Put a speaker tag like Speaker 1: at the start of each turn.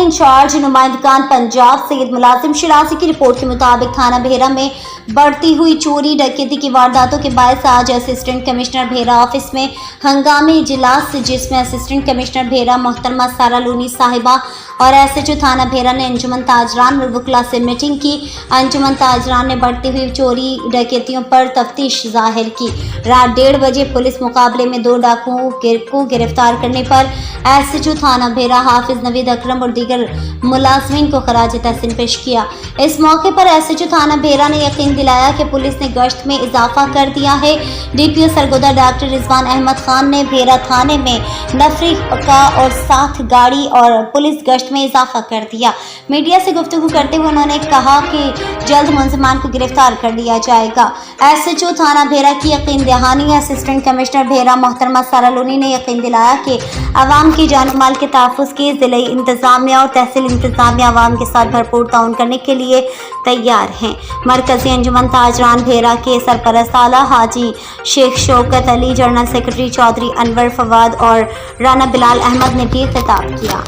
Speaker 1: In charge नुमाइंदगान Punjab Syed मुलाजिम शिराजी की report के मुताबिक थाना बेहरा में बढ़ती हुई चोरी डकैती की वारदातों के बायस आज असिस्टेंट कमिश्नर बेहरा ऑफिस में हंगामी इजलास जिसमें असिस्टेंट कमिश्नर बेहरा मोहतरमा सारा लूनी साहिबा और एसएचओ थाना बेहरा ने अंजुमन ताजरान और वकला से मीटिंग की। अंजुमन ताजरान ने बढ़ती हुई चोरी डकैतियों पर तफ्तीश जाहिर की। रात 1:30 बजे पुलिस मुकाबले में 2 डाकुओं को गिरफ्तार करने पर एसएचओ थाना बेहरा हाफिज नवीद अकरम और दीगर मुलाजमीन को खराज तहसीन पेश किया। इस मौके पर एसएचओ थाना बेहरा ने यकीन दिलाया कि पुलिस ने गश्त में इजाफा कर दिया है। डीपीओ सरगोदा डॉक्टर रिजवान अहमद खान ने बेहरा थाने में नफरी का और 7 गाड़ी और पुलिस गश्त में इजाफा कर दिया। मीडिया से गुफ्तगू करते हुए उन्होंने कहा कि जल्द मुलजिमान को गिरफ्तार कर लिया जाएगा। एसएचओ थाना बेहरा की यकीन दहानी असिस्टेंट कमिश्नर बेहरा मोहतरमा सारा लूनी ने यकीन दिलाया कि आवाम की जान माल के तहफ़्फ़ुज़ के ज़िले इंतज़ामिया और तहसील इंतज़ामिया आवाम के साथ भरपूर ताउन करने के लिए तैयार हैं। मरकज़ी अंजुमन ताजरान बेहरा के सरपरस्त आला हाजी शेख शौकत अली, जनरल सेक्रेटरी चौधरी अनवर फवाद और राना बिलाल अहमद ने भी खिताब किया।